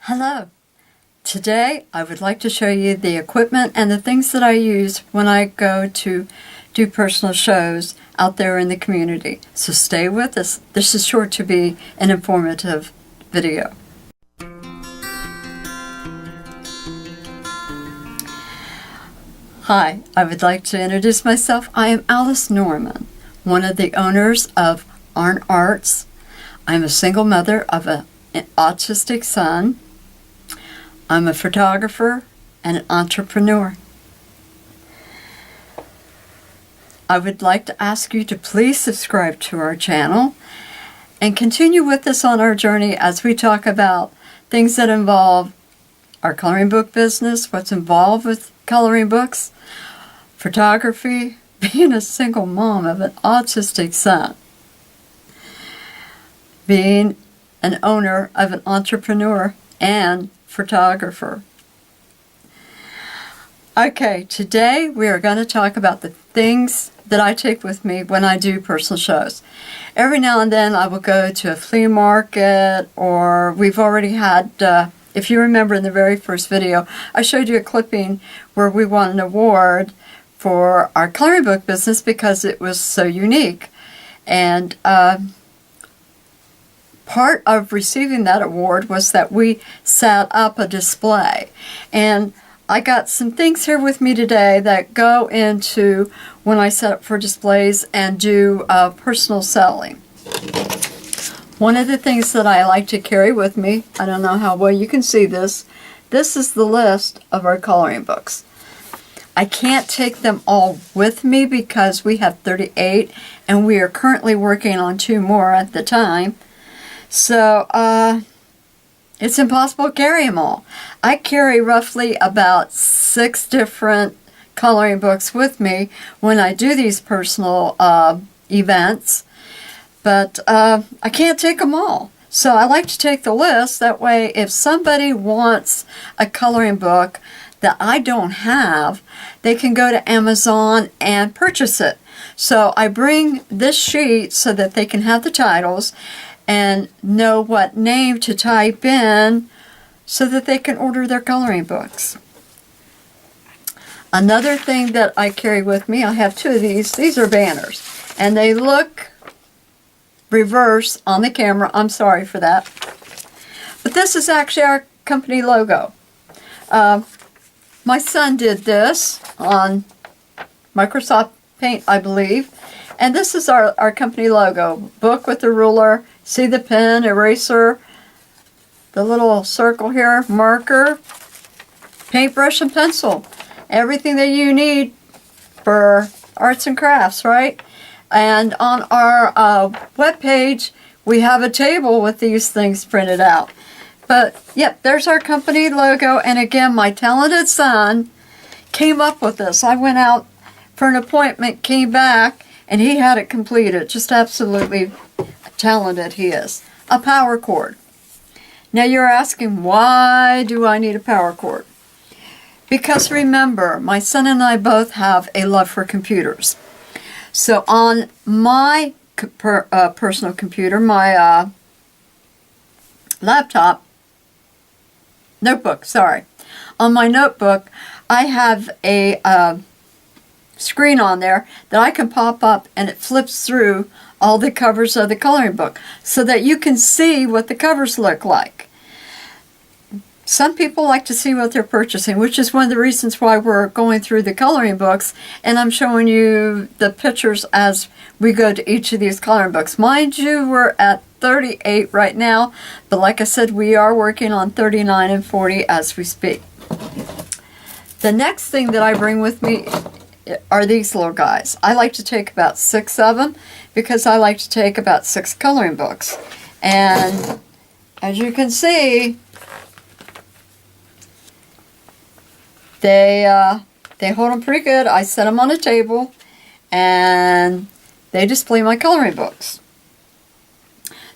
Hello. Today I would like to show you the equipment and the things that I use when I go to do personal shows out there in the community. So stay with us. This is sure to be an informative video. Hi, I would like to introduce myself. I am Alice Norman, one of the owners of Arn Arts. I'm a single mother of an autistic son. I'm a photographer and an entrepreneur. I would like to ask you to please subscribe to our channel and continue with us on our journey as we talk about things that involve our coloring book business, what's involved with coloring books, photography, being a single mom of an autistic son, being an owner of an entrepreneur and photographer. Okay, today we are going to talk about the things that I take with me when I do personal shows. Every now and then I will go to a flea market, or we've already had, if you remember in the very first video, I showed you a clipping where we won an award for our coloring book business because it was so unique. And part of receiving that award was that we set up a display. And I got some things here with me today that go into when I set up for displays and do personal selling. One of the things that I like to carry with me, I don't know how well you can see this, this is the list of our coloring books. I can't take them all with me because we have 38 and we are currently working on 2 more at the time. So, it's impossible to carry them all. I carry roughly about 6 different coloring books with me when I do these personal events, but I can't take them all. So I like to take the list. That way, if somebody wants a coloring book that I don't have, they can go to Amazon and purchase it. So I bring this sheet so that they can have the titles and know what name to type in so that they can order their coloring books. Another thing that I carry with me, I have 2 of these. These are banners, and they look reverse on the camera. I'm sorry for that. But this is actually our company logo. My son did this on Microsoft Paint, I believe. And this is our company logo. Book with the ruler. See the pen, eraser, the little circle here, marker, paintbrush, and pencil. Everything that you need for arts and crafts, right? And on our webpage, we have a table with these things printed out. But, yep, there's our company logo. And again, my talented son came up with this. I went out for an appointment, came back, and he had it completed. Just absolutely talented he is. A power cord. Now you're asking, why do I need a power cord? Because remember, my son and I both have a love for computers. So on my personal computer, my notebook, on my notebook, I have a screen on there that I can pop up, and it flips through all the covers of the coloring book so that you can see what the covers look like. Some people like to see what they're purchasing, which is one of the reasons why we're going through the coloring books, and I'm showing you the pictures as we go to each of these coloring books. Mind you, we're at 38 right now, but like I said, we are working on 39 and 40 as we speak. The next thing that I bring with me are these little guys. I like to take about 6 of them because I like to take about 6 coloring books. And as you can see, they hold them pretty good. I set them on a table and they display my coloring books.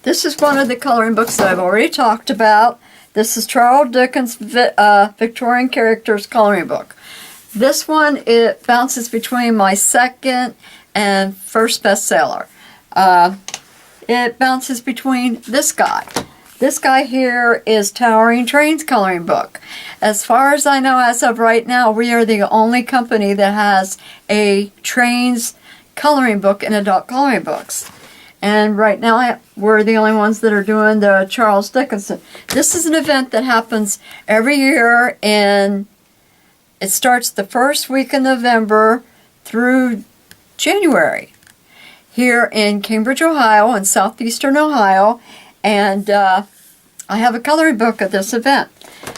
This is one of the coloring books that I've already talked about. This is Charles Dickens' Victorian Characters coloring book. This one, it bounces between my 2nd and 1st bestseller. It bounces between this guy. This guy here is Towering Trains coloring book. As far as I know, as of right now, we are the only company that has a Trains coloring book in adult coloring books. And right now, we're the only ones that are doing the Charles Dickens. This is an event that happens every year, and it starts the first week in November through January here in Cambridge, Ohio, in southeastern Ohio. And I have a coloring book at this event.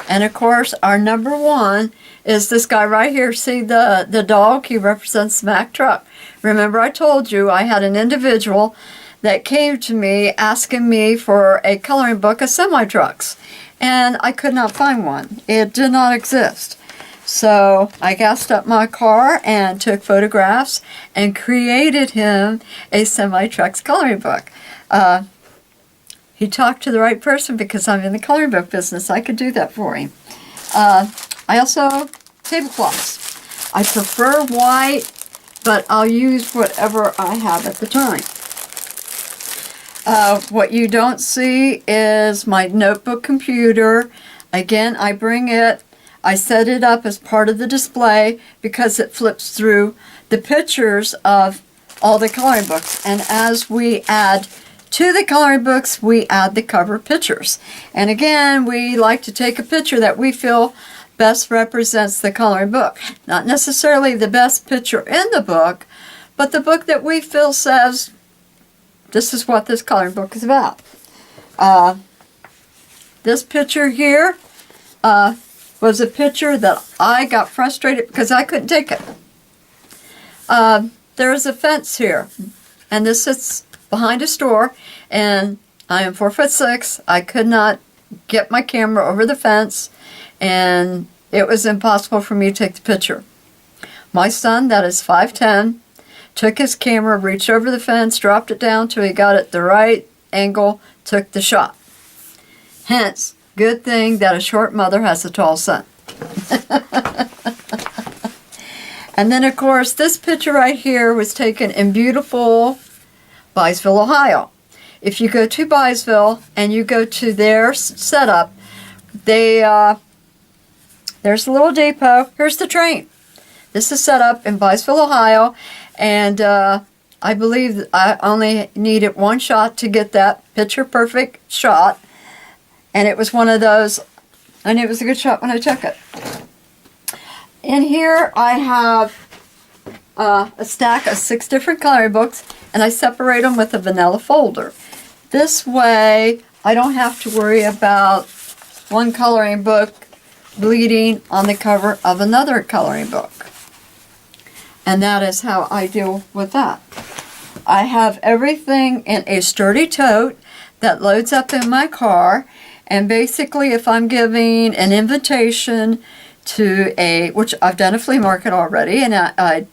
And of course, our number one is this guy right here. See the dog? He represents the Mack truck. Remember, I told you I had an individual that came to me asking me for a coloring book of semi-trucks. And I could not find one. It did not exist. So I gassed up my car and took photographs and created him a semi-trucks coloring book. He talked to the right person because I'm in the coloring book business. I could do that for him. I also tablecloths. I prefer white, but I'll use whatever I have at the time. What you don't see is my notebook computer. Again, I bring it. I set it up as part of the display because it flips through the pictures of all the coloring books. And as we add to the coloring books, we add the cover pictures. And again, we like to take a picture that we feel best represents the coloring book. Not necessarily the best picture in the book, but the book that we feel says, this is what this coloring book is about. This picture here was a picture that I got frustrated because I couldn't take it. There's a fence here, and this sits behind a store, and I am 4'6". I could not get my camera over the fence, and it was impossible for me to take the picture. My son, that is 5'10", took his camera, reached over the fence, dropped it down till he got it the right angle, took the shot. Hence, good thing that a short mother has a tall son. And then, of course, this picture right here was taken in beautiful Byesville, Ohio. If you go to Byesville and you go to their setup, there's a little depot. Here's the train. This is set up in Byesville, Ohio, and I believe I only needed one shot to get that picture-perfect shot, and it was one of those, and it was a good shot when I took it. In here, I have a stack of 6 different coloring books, and I separate them with a vanilla folder. This way, I don't have to worry about one coloring book bleeding on the cover of another coloring book. And that is how I deal with that. I have everything in a sturdy tote that loads up in my car, and basically if I'm giving an invitation to which I've done a flea market already, and I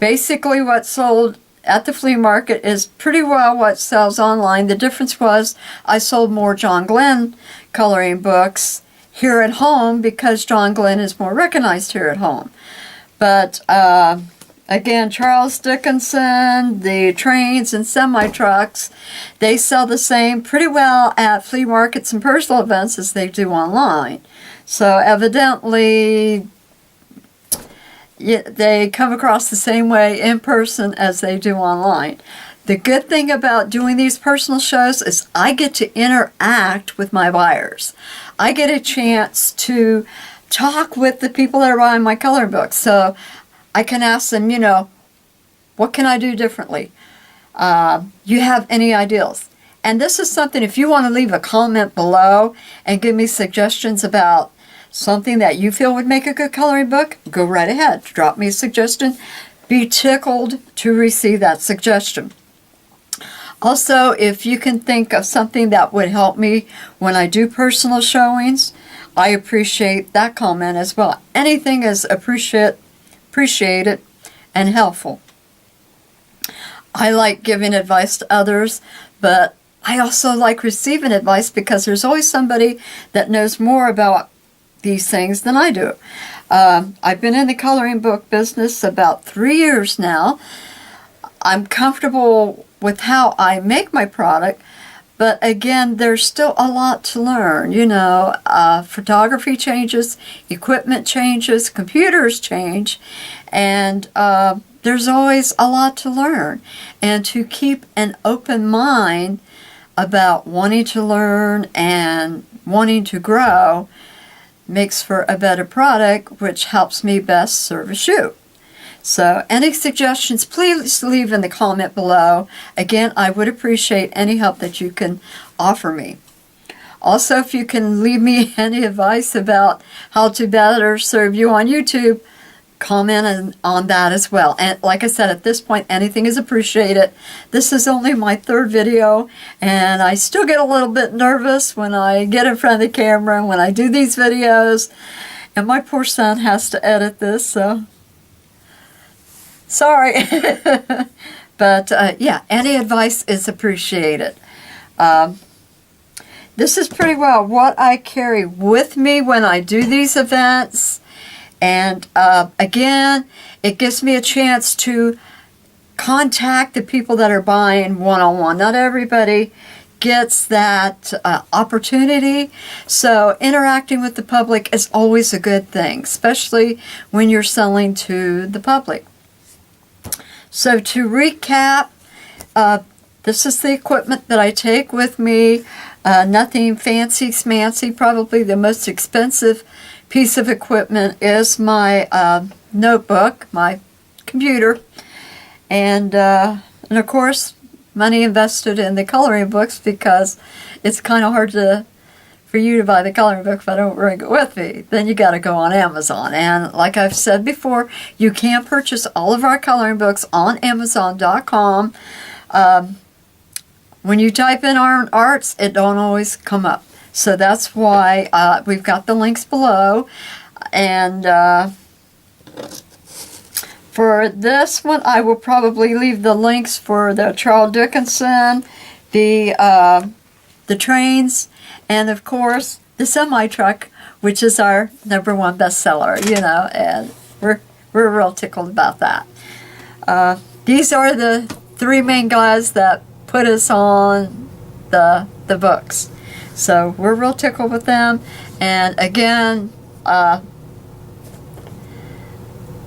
basically what's sold at the flea market is pretty well what sells online. The difference was I sold more John Glenn coloring books here at home because John Glenn is more recognized here at home. But again, Charles Dickinson, the trains and semi-trucks, they sell the same pretty well at flea markets and personal events as they do online. So evidently, they come across the same way in person as they do online. The good thing about doing these personal shows is I get to interact with my buyers. I get a chance to talk with the people that are buying my coloring books. So I can ask them, what can I do differently? You have any ideas? And this is something, if you want to leave a comment below and give me suggestions about something that you feel would make a good coloring book, go right ahead. Drop me a suggestion. Be tickled to receive that suggestion. Also, if you can think of something that would help me when I do personal showings, I appreciate that comment as well. Anything is appreciated and helpful. I like giving advice to others, but I also like receiving advice because there's always somebody that knows more about these things than I do. I've been in the coloring book business about 3 years now. I'm comfortable with how I make my product, But again, there's still a lot to learn. Photography changes, equipment changes, computers change, and there's always a lot to learn. And to keep an open mind about wanting to learn and wanting to grow makes for a better product, which helps me best service you. So any suggestions, please leave in the comment below. Again, I would appreciate any help that you can offer me. Also, if you can leave me any advice about how to better serve you on YouTube, comment on that as well. And like I said, at this point, anything is appreciated. This is only my third video, and I still get a little bit nervous when I get in front of the camera and when I do these videos. And my poor son has to edit this, so sorry. But yeah, any advice is appreciated. This is pretty well what I carry with me when I do these events. And again, it gives me a chance to contact the people that are buying one-on-one. Not everybody gets that opportunity. So interacting with the public is always a good thing, especially when you're selling to the public. So to recap, this is the equipment that I take with me. Nothing fancy smancy. Probably the most expensive piece of equipment is my notebook, my computer, and of course money invested in the coloring books, because it's kind of hard for you to buy the coloring book if I don't bring it with me. Then you got to go on Amazon, and like I've said before, you can purchase all of our coloring books on Amazon.com. When you type in Iron Arts, it don't always come up. So that's why we've got the links below. And for this one, I will probably leave the links for the Charles Dickinson, the trains, and of course the semi-truck, which is our #1 bestseller. And we're real tickled about that. These are the three main guys that put us on the books. So we're real tickled with them. And again,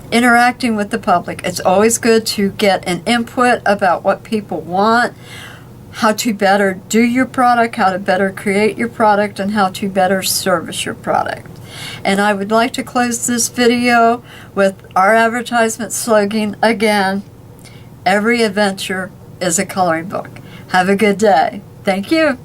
interacting with the public. It's always good to get an input about what people want, how to better do your product, how to better create your product, and how to better service your product. And I would like to close this video with our advertisement slogan again: every adventure is a coloring book. Have a good day. Thank you.